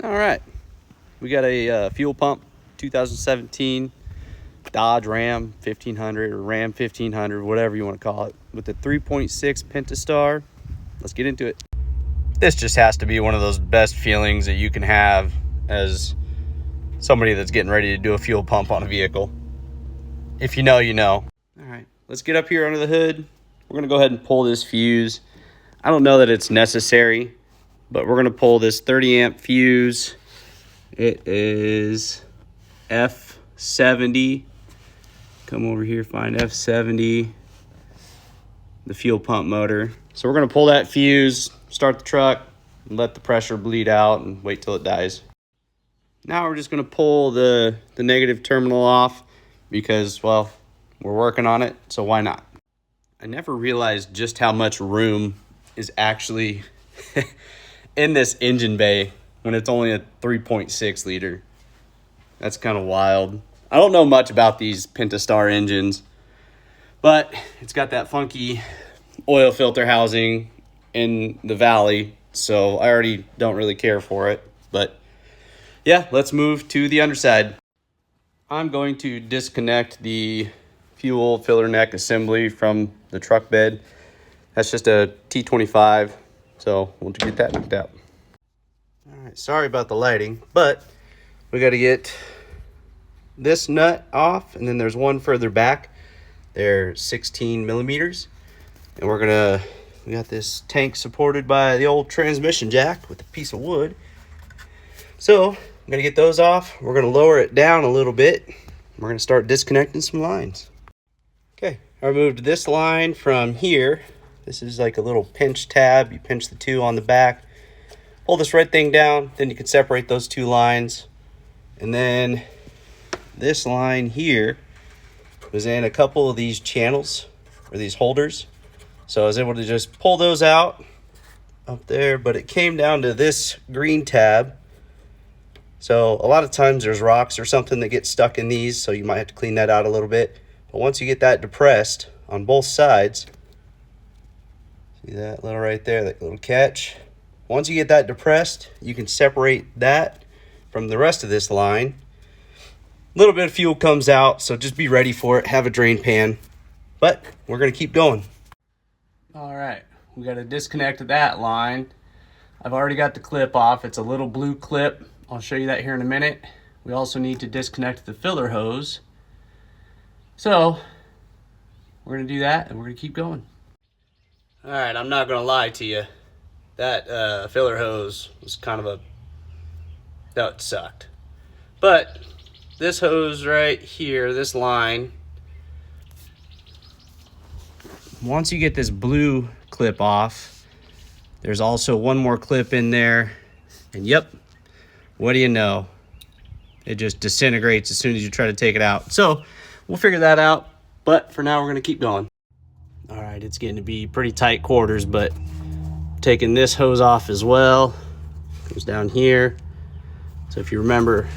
All right, we got a fuel pump 2017 Dodge Ram 1500 or Ram 1500, whatever you want to call it, with the 3.6 Pentastar. Let's get into it. This just has to be one of those best feelings that you can have as somebody that's getting ready to do a fuel pump on a vehicle. If you know, you know. All right, let's get up here under the hood. We're gonna go ahead and pull this fuse. I don't know that it's necessary, but we're gonna pull this 30 amp fuse. It is F70. Come over here, find F70, the fuel pump motor. So we're gonna pull that fuse, start the truck, and let the pressure bleed out and wait till it dies. Now we're just gonna pull the negative terminal off because, well, we're working on it, so why not? I never realized just how much room is actually in this engine bay when it's only a 3.6 liter. That's kind of wild. I don't know much about these Pentastar engines, but it's got that funky oil filter housing in the valley, so I already don't really care for it. But yeah, let's move to the underside. I'm going to disconnect the fuel filler neck assembly from the truck bed. That's just a T25, so we'll get that knocked out. All right, sorry about the lighting, but we got to get this nut off, and then there's one further back. They're 16 millimeters, and we got this tank supported by the old transmission jack with a piece of wood. So I'm gonna get those off. We're gonna lower it down a little bit. We're gonna start disconnecting some lines. Okay, I removed this line from here. This is like a little pinch tab. You pinch the two on the back, pull this red thing down, then you can separate those two lines. And then this line here was in a couple of these channels or these holders. So I was able to just pull those out up there, but it came down to this green tab. So a lot of times there's rocks or something that get stuck in these, so you might have to clean that out a little bit. But once you get that depressed on both sides, see that little right there, that little catch? Once you get that depressed, you can separate that from the rest of this line. A little bit of fuel comes out, so just be ready for it. Have a drain pan. But we're going to keep going. All right, we got to disconnect that line. I've already got the clip off. It's a little blue clip. I'll show you that here in a minute. We also need to disconnect the filler hose. So we're going to do that, and we're going to keep going. All right, I'm not going to lie to you. That filler hose was that sucked. But this hose right here, this line, once you get this blue clip off, there's also one more clip in there. And yep, what do you know? It just disintegrates as soon as you try to take it out. So we'll figure that out. But for now, we're going to keep going. All right, it's getting to be pretty tight quarters, but taking this hose off as well. Goes down here. So if you remember,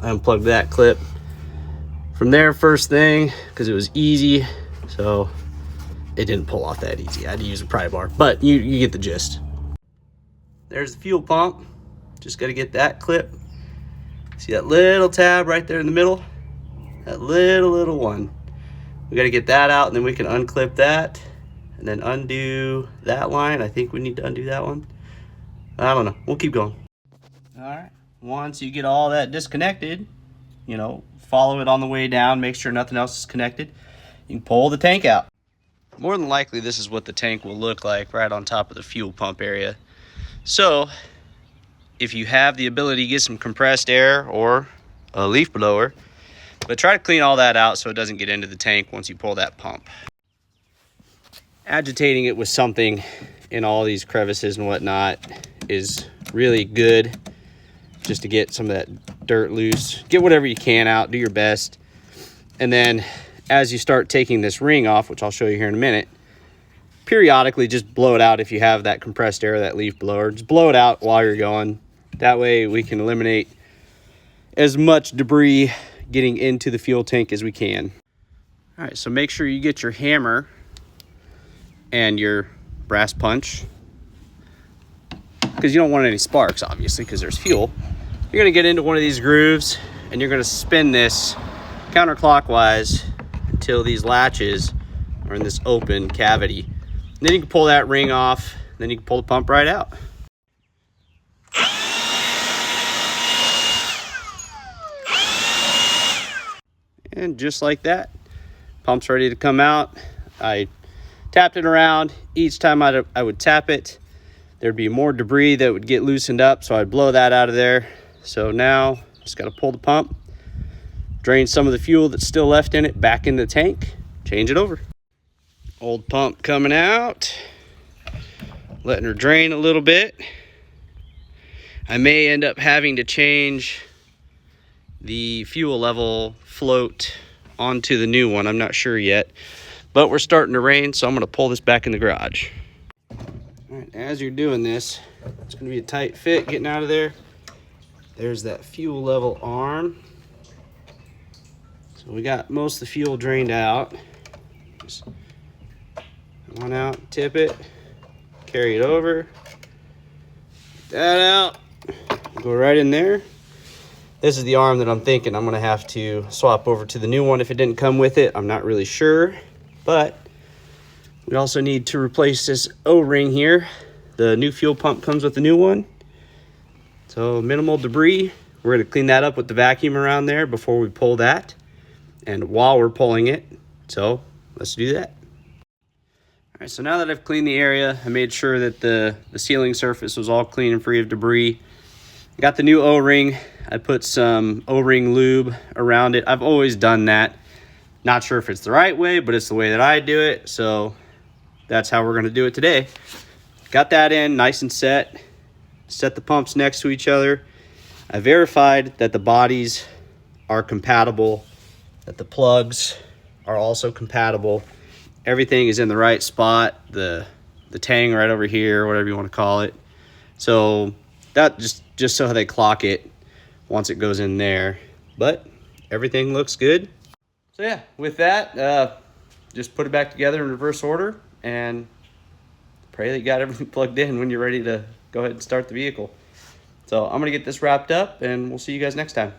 I unplugged that clip from there first thing because it was easy. So it didn't pull off that easy. I had to use a pry bar, but you get the gist. There's the fuel pump. Just got to get that clip. See that little tab right there in the middle? That little one. We got to get that out, and then we can unclip that and then undo that line. I think we need to undo that one. I don't know. We'll keep going. All right. Once you get all that disconnected, follow it on the way down. Make sure nothing else is connected. You can pull the tank out. More than likely, this is what the tank will look like right on top of the fuel pump area. So if you have the ability to get some compressed air or a leaf blower, but try to clean all that out so it doesn't get into the tank once you pull that pump. Agitating it with something in all these crevices and whatnot is really good, just to get some of that dirt loose. Get whatever you can out, do your best. And then as you start taking this ring off, which I'll show you here in a minute, periodically just blow it out. If you have that compressed air, that leaf blower, just blow it out while you're going. That way we can eliminate as much debris getting into the fuel tank as we can. All right, so make sure you get your hammer and your brass punch, because you don't want any sparks, obviously, because there's fuel. You're gonna get into one of these grooves and you're gonna spin this counterclockwise until these latches are in this open cavity. And then you can pull that ring off, then you can pull the pump right out. And just like that, pump's ready to come out. I tapped it around. Each time I would tap it, there'd be more debris that would get loosened up, so I'd blow that out of there. So now, just gotta pull the pump, drain some of the fuel that's still left in it back in the tank, change it over. Old pump coming out, letting her drain a little bit. I may end up having to change the fuel level float onto the new one. I'm not sure yet, but we're starting to rain, so I'm gonna pull this back in the garage. All right, as you're doing this, it's gonna be a tight fit getting out of there. There's that fuel level arm. So we got most of the fuel drained out. Just one out, tip it, carry it over, get that out, go right in there. This is the arm that I'm thinking I'm gonna have to swap over to the new one if it didn't come with it. I'm not really sure, but we also need to replace this O-ring here. The new fuel pump comes with the new one. So minimal debris. We're gonna clean that up with the vacuum around there before we pull that and while we're pulling it. So let's do that. All right, so now that I've cleaned the area, I made sure that the sealing surface was all clean and free of debris. I got the new O-ring. I put some O-ring lube around it. I've always done that. Not sure if it's the right way, but it's the way that I do it. So that's how we're gonna do it today. Got that in nice and set. Set the pumps next to each other. I verified that the bodies are compatible, that the plugs are also compatible. Everything is in the right spot. The tang right over here, whatever you want to call it. So that just so they clock it once it goes in there. But everything looks good. So yeah, with that, just put it back together in reverse order and pray that you got everything plugged in when you're ready to go ahead and start the vehicle. So I'm gonna get this wrapped up and we'll see you guys next time.